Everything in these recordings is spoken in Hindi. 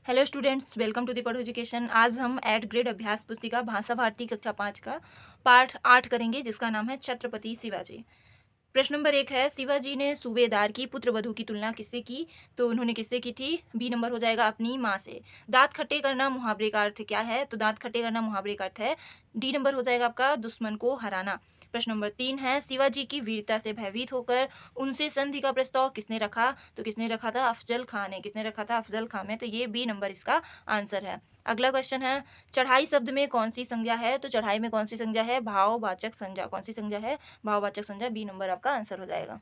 Hello students, welcome to the Padho education. आज हम 8th ग्रेड अभ्यास पुस्तिका भाषा भारती कक्षा 5 का पाठ 8 करेंगे, जिसका नाम है छत्रपति शिवाजी। प्रश्न नंबर 1 है, शिवाजी ने सूबेदार की पुत्रवधू की तुलना किससे की? तो उन्होंने किससे की थी? बी नंबर हो जाएगा अपनी माँ से। दांत खट्टे करना मुहावरे का अर्थ क्या है? तो दांत खट्टे करना मुहावरे का अर्थ है डी नंबर हो जाएगा आपका दुश्मन को हराना। प्रश्न नंबर 3 है, शिवाजी की वीरता से भयभीत होकर उनसे संधि का प्रस्ताव किसने रखा? तो किसने रखा था? अफजल खान ने। किसने रखा था? अफजल खान ने। तो ये बी नंबर इसका आंसर है। अगला क्वेश्चन है, चढ़ाई शब्द में कौन सी संज्ञा है? तो चढ़ाई में कौन सी संज्ञा है? भाववाचक संज्ञा। कौन सी संज्ञा है? भाववाचक संज्ञा। बी नंबर आपका आंसर हो जाएगा।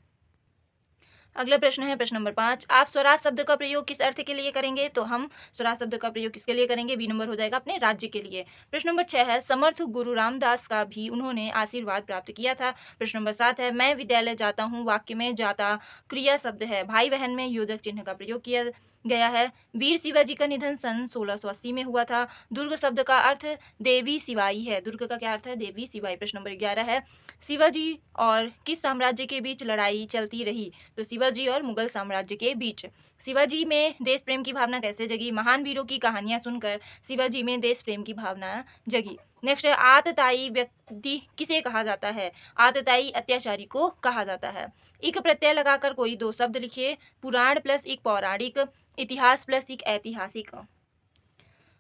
अगला प्रश्न है प्रश्न नंबर 5, आप स्वराज शब्द का प्रयोग किस अर्थ के लिए करेंगे? तो हम स्वराज शब्द का प्रयोग किसके लिए करेंगे? बी नंबर हो जाएगा अपने राज्य के लिए। प्रश्न नंबर 6 है, समर्थ गुरु रामदास का भी उन्होंने आशीर्वाद प्राप्त किया था। प्रश्न नंबर 7 है, मैं विद्यालय जाता हूँ वाक्य में जाता क्रिया शब्द है, भाई बहन में योजक चिन्ह का प्रयोग किया गया है। वीर शिवाजी का निधन सन 1680 में हुआ था। दुर्ग शब्द का अर्थ देवी सिवाई है। दुर्ग का क्या अर्थ है? देवी सिवाई। प्रश्न नंबर 11 है, शिवाजी और किस साम्राज्य के बीच लड़ाई चलती रही? तो शिवाजी और मुगल साम्राज्य के बीच। शिवाजी में देश प्रेम की भावना कैसे जगी? महान वीरों की कहानियां सुनकर शिवाजी में देश प्रेम की भावना जगी। नेक्स्ट है, आतताई व्यक्ति किसे कहा जाता है? आतताई अत्याचारी को कहा जाता है। इक प्रत्यय लगाकर कोई दो शब्द लिखिए। पुराण प्लस एक पौराणिक, इतिहास प्लस एक ऐतिहासिक।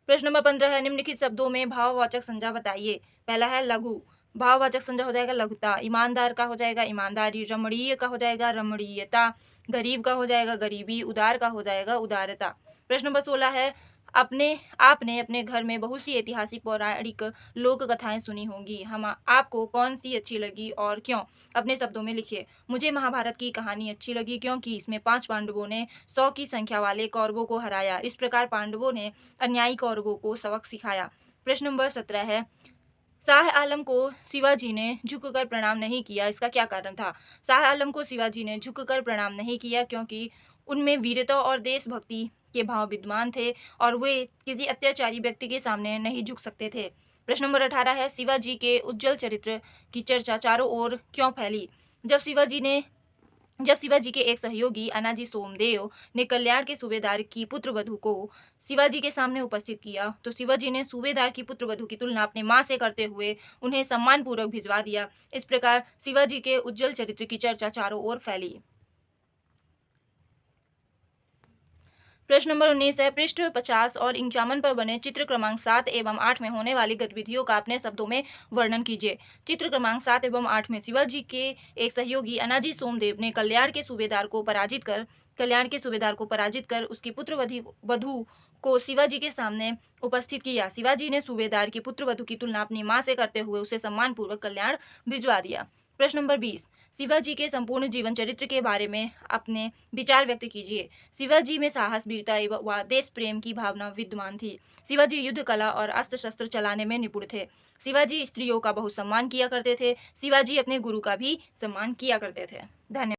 प्रश्न नंबर 15 है, निम्नलिखित शब्दों में भाववाचक संज्ञा बताइए। पहला है लघु, भाववाचक संज्ञा हो जाएगा लघुता। ईमानदार का हो जाएगा ईमानदारी। रमणीय का हो जाएगा रमणीयता। गरीब का हो जाएगा गरीबी। उदार का हो जाएगा उदारता। प्रश्न नंबर 16 है, आपने अपने घर में बहुत सी ऐतिहासिक पौराणिक लोक कथाएं सुनी होंगी, हम आपको कौन सी अच्छी लगी और क्यों? अपने शब्दों में लिखिए। मुझे महाभारत की कहानी अच्छी लगी क्योंकि इसमें 5 पांडवों ने 100 की संख्या वाले कौरवों को हराया। इस प्रकार पांडवों ने अन्यायी कौरवों को सबक सिखाया। प्रश्न नंबर 17 है, शाह आलम को शिवाजी ने झुककर प्रणाम नहीं किया, इसका क्या कारण था? शाह आलम को शिवाजी ने झुककर प्रणाम नहीं किया क्योंकि उनमें वीरता और देशभक्ति के भाव विद्यमान थे और वे किसी अत्याचारी व्यक्ति के सामने नहीं झुक सकते थे। प्रश्न नंबर 18 है, शिवाजी के उज्जवल चरित्र की चर्चा चारों ओर क्यों फैली? जब शिवाजी के एक सहयोगी अनाजी सोमदेव ने कल्याण के सूबेदार की पुत्रवधू को शिवाजी के सामने उपस्थित किया, तो शिवाजी ने सूबेदार की पुत्रवधू की तुलना अपने मां से करते हुए उन्हें सम्मानपूर्वक भिजवा दिया। इस प्रकार शिवाजी के उज्जवल चरित्र की चर्चा चारों ओर फैली। प्रश्न नंबर 19 है, पृष्ठ 50 और 51 पर बने चित्र क्रमांक 7 एवं 8 में होने वाली गतिविधियों का अपने शब्दों में वर्णन कीजिए। चित्र क्रमांक 7 एवं 8 में शिवाजी के एक सहयोगी अनाजी सोमदेव ने कल्याण के सूबेदार को पराजित कर उसकी पुत्रवधू को शिवाजी के सामने उपस्थित किया। शिवाजी ने सूबेदार की पुत्रवधू की तुलना अपनी मां से करते हुए उसे सम्मानपूर्वक कल्याण भिजवा दिया। प्रश्न नंबर 20, शिवाजी के संपूर्ण जीवन चरित्र के बारे में अपने विचार व्यक्त कीजिए। शिवाजी में साहस, वीरता व देश प्रेम की भावना विद्यमान थी। शिवाजी युद्ध कला और अस्त्र शस्त्र चलाने में निपुण थे। शिवाजी स्त्रियों का बहुत सम्मान किया करते थे। शिवाजी अपने गुरु का भी सम्मान किया करते थे। धन्यवाद।